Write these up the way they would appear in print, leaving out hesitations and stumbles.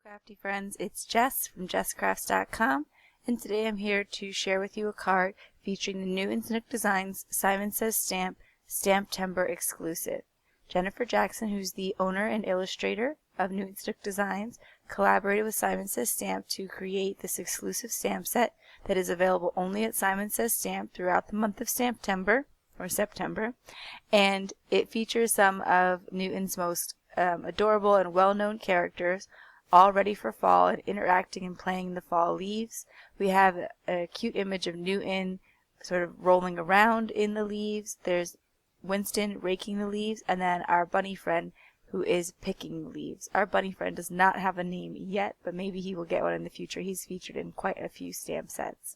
Crafty friends, it's Jess from jesscrafts.com, and today I'm here to share with you a card featuring the new Nook Designs Simon Says Stamp Stamptember exclusive. Jennifer Jackson, who's the owner and illustrator of Nook Designs, collaborated with Simon Says Stamp to create this exclusive stamp set that is available only at Simon Says Stamp throughout the month of September, and it features some of Newton's most adorable and well-known characters, all ready for fall and interacting and playing in the fall leaves. We have a cute image of Newton sort of rolling around in the leaves. There's Winston raking the leaves, and then our bunny friend who is picking the leaves. Our bunny friend does not have a name yet, but maybe he will get one in the future. He's featured in quite a few stamp sets.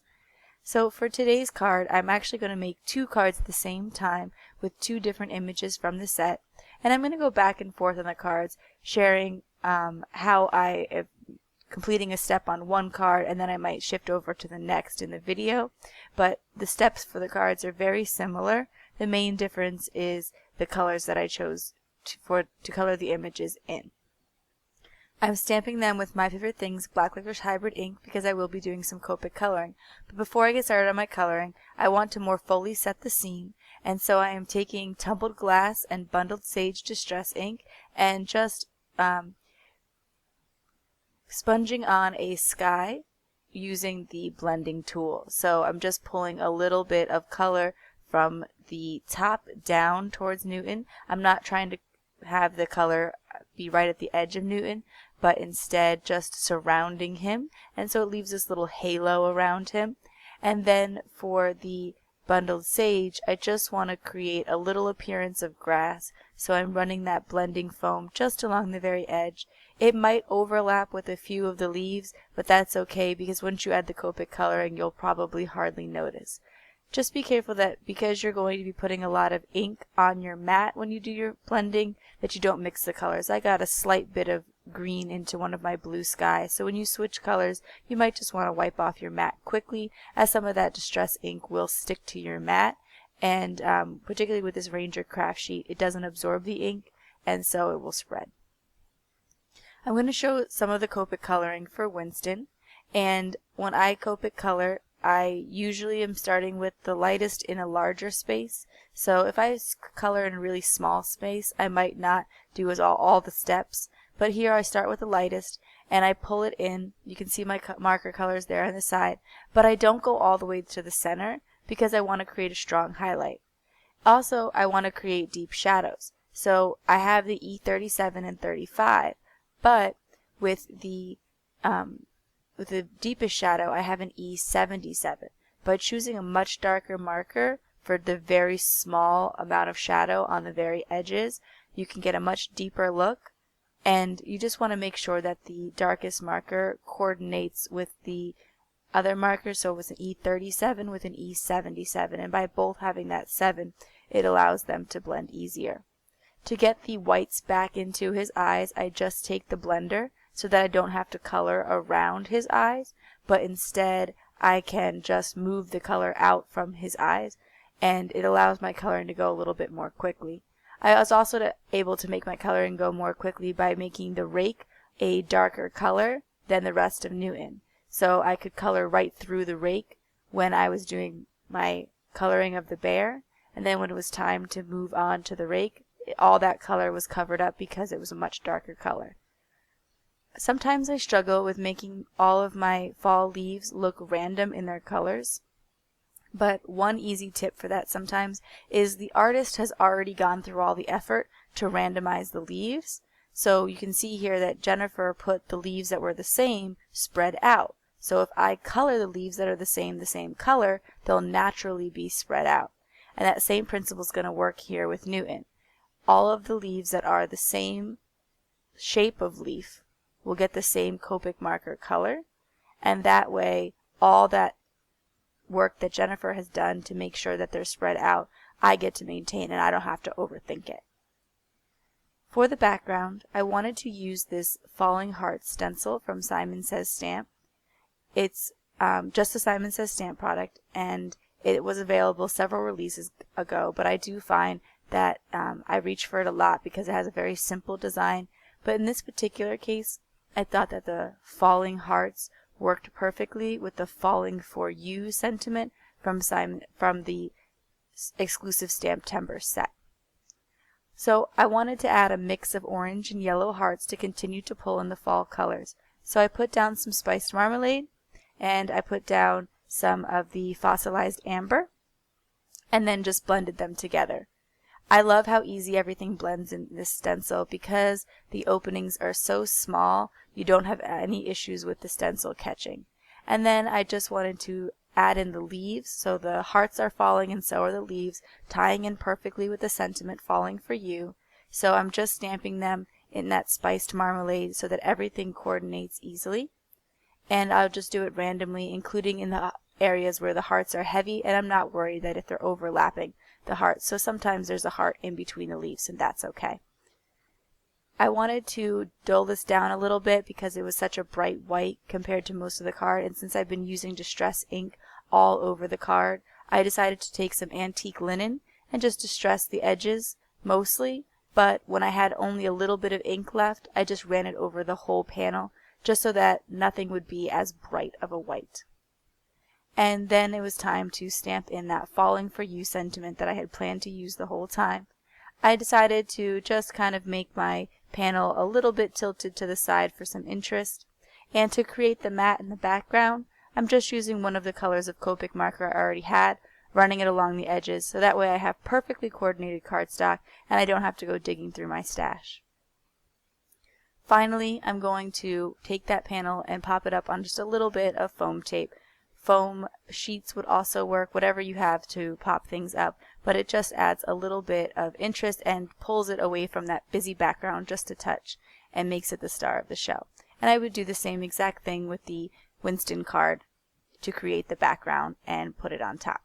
So for today's card, I'm actually going to make two cards at the same time with two different images from the set, and I'm going to go back and forth on the cards, sharing how I am completing a step on one card, and then I might shift over to the next in the video. But the steps for the cards are very similar. The main difference is the colors that I chose to color the images in. I'm stamping them with My Favorite Things Black Licorice Hybrid ink because I will be doing some Copic coloring. But before I get started on my coloring, I want to more fully set the scene, and so I am taking Tumbled Glass and Bundled Sage Distress ink and just sponging on a sky using the blending tool. So I'm just pulling a little bit of color from the top down towards Newton. I'm not trying to have the color be right at the edge of Newton, but instead just surrounding him, and so it leaves this little halo around him. And then for the bundled sage, I just want to create a little appearance of grass, so I'm running that blending foam just along the very edge. It might overlap with a few of the leaves, but that's okay because once you add the Copic coloring, you'll probably hardly notice. Just be careful that because you're going to be putting a lot of ink on your mat when you do your blending, that you don't mix the colors. I got a slight bit of green into one of my blue skies, so when you switch colors, you might just want to wipe off your mat quickly, as some of that distress ink will stick to your mat, and particularly with this Ranger craft sheet, it doesn't absorb the ink, and so it will spread. I'm going to show some of the Copic coloring for Winston, and when I Copic color, I usually am starting with the lightest in a larger space. So if I color in a really small space, I might not do all the steps. But here I start with the lightest and I pull it in. You can see my marker colors there on the side. But I don't go all the way to the center because I want to create a strong highlight. Also, I want to create deep shadows. So I have the E37 and 35. But with the deepest shadow, I have an E77. By choosing a much darker marker for the very small amount of shadow on the very edges, you can get a much deeper look, and you just want to make sure that the darkest marker coordinates with the other marker. So it was an E37 with an E77, and by both having that 7, it allows them to blend easier. To get the whites back into his eyes, I just take the blender so that I don't have to color around his eyes, but instead I can just move the color out from his eyes, and it allows my coloring to go a little bit more quickly. I was also able to make my coloring go more quickly by making the rake a darker color than the rest of Newton. So I could color right through the rake when I was doing my coloring of the bear, and then when it was time to move on to the rake, all that color was covered up because it was a much darker color. Sometimes I struggle with making all of my fall leaves look random in their colors, but one easy tip for that sometimes is the artist has already gone through all the effort to randomize the leaves. So you can see here that Jennifer put the leaves that were the same spread out. So if I color the leaves that are the same color, they'll naturally be spread out. And that same principle is going to work here with Newton. All of the leaves that are the same shape of leaf will get the same Copic marker color, and that way all that work that Jennifer has done to make sure that they're spread out, I get to maintain, and I don't have to overthink it. For the background, I wanted to use this Falling Heart stencil from Simon Says Stamp. It's just a Simon Says Stamp product, and it was available several releases ago, but I do find that I reach for it a lot because it has a very simple design. But in this particular case, I thought that the falling hearts worked perfectly with the falling for you sentiment from the exclusive Stamptember set. So I wanted to add a mix of orange and yellow hearts to continue to pull in the fall colors. So I put down some spiced marmalade, and I put down some of the fossilized amber, and then just blended them together. I love how easy everything blends in this stencil because the openings are so small, you don't have any issues with the stencil catching. And then I just wanted to add in the leaves, so the hearts are falling and so are the leaves, tying in perfectly with the sentiment falling for you. So I'm just stamping them in that spiced marmalade so that everything coordinates easily. And I'll just do it randomly, including in the areas where the hearts are heavy, and I'm not worried that if they're overlapping the hearts. So sometimes there's a heart in between the leaves, and that's okay. I wanted to dull this down a little bit because it was such a bright white compared to most of the card, and since I've been using distress ink all over the card, I decided to take some antique linen and just distress the edges mostly, but when I had only a little bit of ink left, I just ran it over the whole panel just so that nothing would be as bright of a white. And then it was time to stamp in that falling for you sentiment that I had planned to use the whole time. I decided to just kind of make my panel a little bit tilted to the side for some interest, and to create the matte in the background, I'm just using one of the colors of Copic marker I already had, running it along the edges, so that way I have perfectly coordinated cardstock and I don't have to go digging through my stash. Finally, I'm going to take that panel and pop it up on just a little bit of foam tape. Foam sheets would also work, whatever you have to pop things up, but it just adds a little bit of interest and pulls it away from that busy background just a touch and makes it the star of the show. And I would do the same exact thing with the Winston card to create the background and put it on top.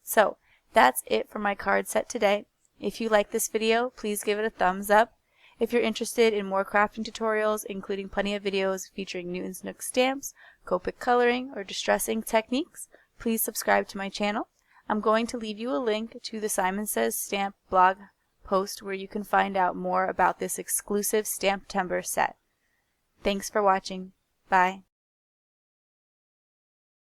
So that's it for my card set today. If you like this video, please give it a thumbs up. If you're interested in more crafting tutorials, including plenty of videos featuring Newton's Nook stamps, Copic coloring, or distress ink techniques, please subscribe to my channel. I'm going to leave you a link to the Simon Says Stamp blog post where you can find out more about this exclusive Stamptember set. Thanks for watching. Bye.